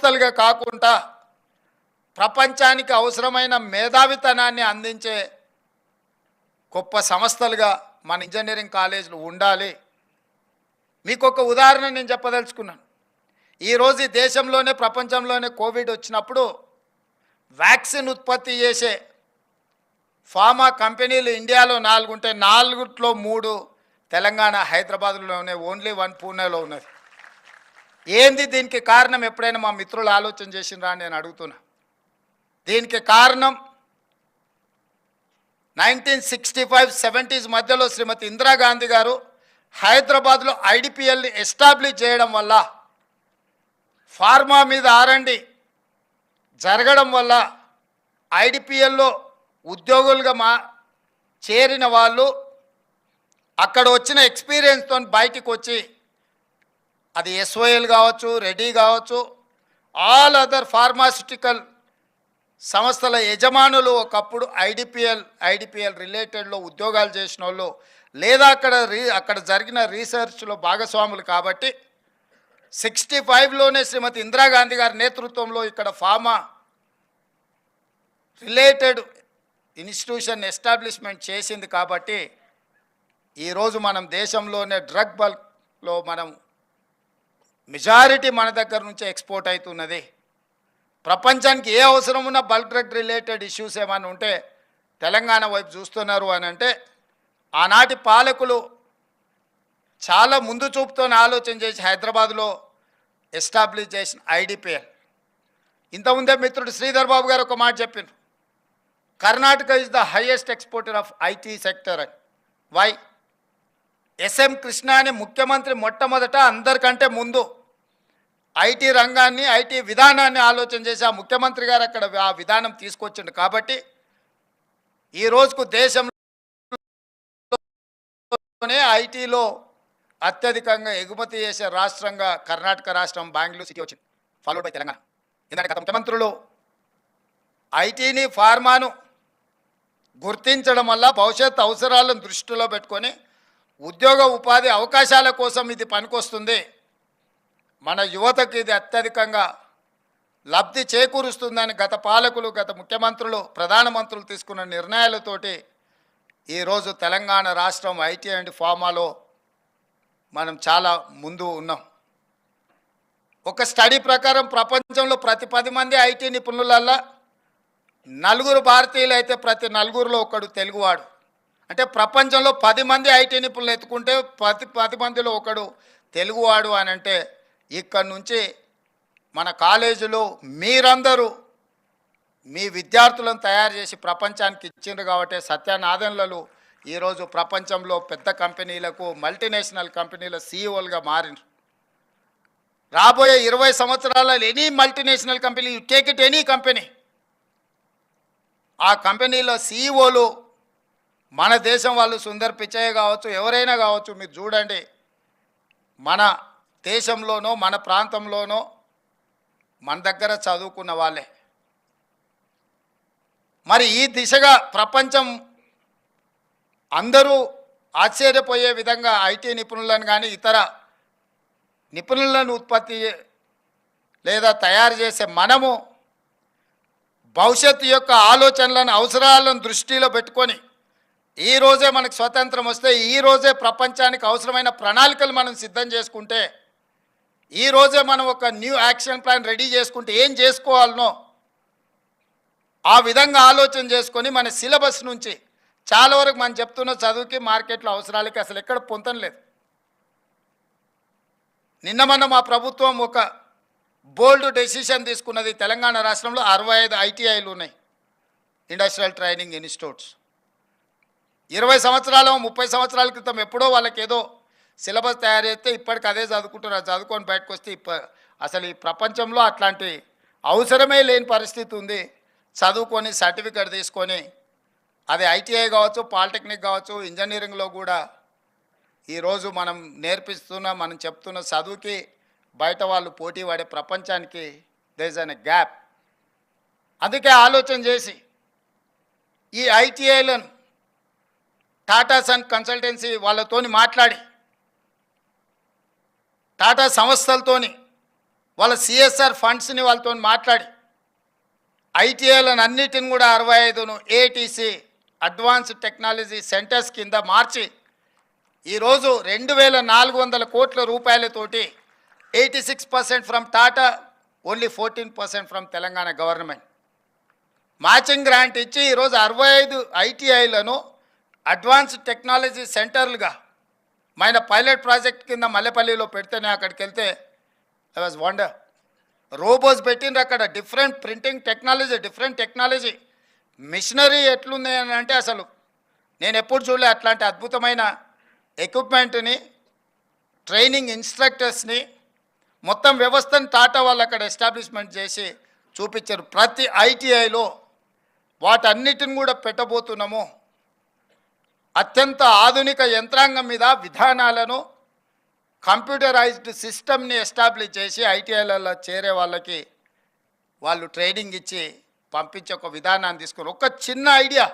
సంస్థలుగా కాకుండా ప్రపంచానికి అవసరమైన మేధావితనాన్ని అందించే గొప్ప సంస్థలుగా మన ఇంజనీరింగ్ కాలేజీలు ఉండాలి. మీకు ఒక ఉదాహరణ నేను చెప్పదలుచుకున్నాను. ఈరోజు ఈ దేశంలోనే ప్రపంచంలోనే కోవిడ్ వచ్చినప్పుడు వ్యాక్సిన్ ఉత్పత్తి చేసే ఫార్మా కంపెనీలు ఇండియాలో 4 ఉంటే 4లో 3 తెలంగాణ హైదరాబాద్లోనే, ఓన్లీ 1 పూణేలో ఉన్నది. ఏంది దీనికి కారణం? ఎప్పుడైనా మా మిత్రులు ఆలోచన చేసినరా అని నేను అడుగుతున్నా. దీనికి కారణం 1965-70s మధ్యలో శ్రీమతి ఇందిరాగాంధీ గారు హైదరాబాద్లో ఐడిపిఎల్ని ఎస్టాబ్లిష్ చేయడం వల్ల, ఫార్మా మీద R&D జరగడం వల్ల ఐడిపిఎల్లో ఉద్యోగులుగా చేరిన వాళ్ళు అక్కడ వచ్చిన ఎక్స్పీరియన్స్తో బయటికి వచ్చి, అది SOL కావచ్చు, రెడ్డి కావచ్చు, ఆల్ అదర్ ఫార్మాస్యూటికల్ సంస్థల యజమానులు ఒకప్పుడు ఐడిపిఎల్ రిలేటెడ్లో ఉద్యోగాలు చేసిన వాళ్ళు, లేదా అక్కడ జరిగిన రీసెర్చ్లో భాగస్వాములు. కాబట్టి 65లోనే శ్రీమతి ఇందిరాగాంధీ గారి నేతృత్వంలో ఇక్కడ ఫార్మా రిలేటెడ్ ఇన్స్టిట్యూషన్ ఎస్టాబ్లిష్మెంట్ చేసింది. కాబట్టి ఈరోజు మనం దేశంలోనే డ్రగ్ బల్క్లో మనం మెజారిటీ మన దగ్గర నుంచి ఎక్స్పోర్ట్ అవుతున్నది. ప్రపంచానికి ఏ అవసరం ఉన్న బల్క్ డ్రగ్ రిలేటెడ్ ఇష్యూస్ ఏమైనా ఉంటే తెలంగాణ వైపు చూస్తున్నారు అని అంటే, ఆనాటి పాలకులు చాలా ముందు చూపుతో ఆలోచన చేసి హైదరాబాద్లో ఎస్టాబ్లిష్ చేసిన ఐడిపిఎల్. ఇంతకుముందే మిత్రుడు శ్రీధర్ బాబు గారు ఒక మాట చెప్పిండ్రు, Karnataka is the highest exporter of IT sector అని. వై? SM కృష్ణ అని ముఖ్యమంత్రి మొట్టమొదట అందరికంటే ముందు ఐటీ రంగాన్ని, ఐటీ విధానాన్ని ఆలోచన చేసి ఆ ముఖ్యమంత్రి గారు అక్కడ ఆ విధానం తీసుకొచ్చిండు. కాబట్టి ఈ రోజుకు దేశంలోనే ఐటీలో అత్యధికంగా ఎగుమతి చేసే రాష్ట్రంగా కర్ణాటక రాష్ట్రం, బెంగళూరు సిటీ వచ్చింది, ఫాలోడ్ బై తెలంగాణ. ఎందుకంటే గత ముఖ్యమంత్రులు ఐటీని, ఫార్మాను గుర్తించడం వల్ల భవిష్యత్ అవసరాలను దృష్టిలో పెట్టుకొని ఉద్యోగ ఉపాధి అవకాశాల కోసం ఇది పనికొస్తుంది, మన యువతకు ఇది అత్యధికంగా లబ్ధి చేకూరుస్తుందని గత పాలకులు, గత ముఖ్యమంత్రులు, ప్రధానమంత్రులు తీసుకున్న నిర్ణయాలతోటి ఈరోజు తెలంగాణ రాష్ట్రం ఐటీ అండ్ ఫార్మాలో మనం చాలా ముందు ఉన్నాం. ఒక స్టడీ ప్రకారం ప్రపంచంలో ప్రతి 10 మంది ఐటీ నిపుణులల్లా 4 భారతీయులు అయితే ప్రతి 4లో ఒకడు తెలుగువాడు. అంటే ప్రపంచంలో 10 మంది ఐటీ నిపుణులు ఎత్తుకుంటే ప్రతి 10 మందిలో ఒకడు తెలుగువాడు అని అంటే, ఇక్కడి నుంచి మన కాలేజీలో మీరందరూ మీ విద్యార్థులను తయారు చేసి ప్రపంచానికి ఇచ్చిండ్రు. కాబట్టి సత్యనాదన్లలో ఈరోజు ప్రపంచంలో పెద్ద కంపెనీలకు, మల్టీనేషనల్ కంపెనీల CEOలుగా మారినారు. రాబోయే 20 సంవత్సరాలలో any multinational company, you take it any company, ఆ కంపెనీలో CEOలు మన దేశం వాళ్ళు. సుందర్ పిచ్చయ్య కావచ్చు, ఎవరైనా కావచ్చు, మీరు చూడండి, మన దేశంలోనో మన ప్రాంతంలోనో మన దగ్గర చదువుకున్న వాళ్ళే. మరి ఈ దిశగా ప్రపంచం అందరూ ఆశ్చర్యపోయే విధంగా ఐటీ నిపుణులను కానీ ఇతర నిపుణులను ఉత్పత్తి లేదా తయారు చేసే మనము భవిష్యత్తు యొక్క ఆలోచనలను, అవసరాలను దృష్టిలో పెట్టుకొని ఈరోజే మనకు స్వతంత్రం వస్తే, ఈరోజే ప్రపంచానికి అవసరమైన ప్రణాళికలు మనం సిద్ధం చేసుకుంటే, ఈరోజే మనం ఒక న్యూ యాక్షన్ ప్లాన్ రెడీ చేసుకుంటే ఏం చేసుకోవాలనో ఆ విధంగా ఆలోచన చేసుకొని మన సిలబస్ నుంచి చాలా వరకు మనం చెప్తున్న చదువుకి, మార్కెట్లో అవసరాలకి అసలు ఎక్కడ పొంతం లేదు. నిన్న మొన్న మా ప్రభుత్వం ఒక బోల్డ్ డెసిషన్ తీసుకున్నది. తెలంగాణ రాష్ట్రంలో 65 ITIలు ఉన్నాయి, ఇండస్ట్రియల్ ట్రైనింగ్ ఇన్స్టిట్యూట్స్. 20 సంవత్సరాలు 30 సంవత్సరాల క్రితం ఎప్పుడో వాళ్ళకి ఏదో సిలబస్ తయారు చేస్తే ఇప్పటికి అదే చదువుకుంటున్నారు. చదువుకొని బయటకు వస్తే అసలు ఈ ప్రపంచంలో అట్లాంటి అవసరమే లేని పరిస్థితి ఉంది. చదువుకొని సర్టిఫికేట్ తీసుకొని, అది ITI కావచ్చు, పాలిటెక్నిక్ కావచ్చు, ఇంజనీరింగ్లో కూడా ఈరోజు మనం నేర్పిస్తున్న, మనం చెప్తున్న చదువుకి బయట వాళ్ళు పోటీ పడే ప్రపంచానికి దేర్ ఇస్ అన్ గ్యాప్. అందుకే ఆలోచన చేసి ఈ ITIలను టాటా సన్ కన్సల్టెన్సీ వాళ్ళతోని మాట్లాడి, టాటా సంస్థలతోని వాళ్ళ సిఎస్ఆర్ ఫండ్స్ని వాళ్ళతో మాట్లాడి ఐటీఐలను అన్నిటిని కూడా 65ను ఏటీసీ అడ్వాన్స్డ్ టెక్నాలజీ సెంటర్స్ కింద మార్చి ఈరోజు 2400 కోట్ల రూపాయలతోటి 86% from Tata, only 14% from Telangana government matching grant ఇచ్చి ఈరోజు 65 ఐటీఐలను అడ్వాన్స్డ్ టెక్నాలజీ సెంటర్లుగా మన పైలట్ ప్రాజెక్ట్ కింద మల్లెపల్లిలో పెడితేనే అక్కడికి వెళ్తే ఐ వాజ్ వండర్. రోబోస్ పెట్టిండ్రు అక్కడ, different printing technology, different technology, machinery ఎట్లుంది అని అంటే అసలు నేను ఎప్పుడు చూడలే అట్లాంటి అద్భుతమైన ఎక్విప్మెంట్ని, ట్రైనింగ్ ఇన్స్ట్రక్టర్స్ని, మొత్తం వ్యవస్థను టాటా వాళ్ళు అక్కడ ఎస్టాబ్లిష్మెంట్ చేసి చూపించారు. ప్రతి ఐటీఐలో వాటన్నిటిని కూడా పెట్టబోతున్నాము. అత్యంత ఆధునిక యంత్రాంగం మీద విధానాలను, కంప్యూటరైజ్డ్ సిస్టమ్ని ఎస్టాబ్లిష్ చేసి ఐటీఐలలో చేరే వాళ్ళకి వాళ్ళు ట్రైనింగ్ ఇచ్చి పంపించే ఒక విధానాన్ని తీసుకుని ఒక చిన్న ఐడియా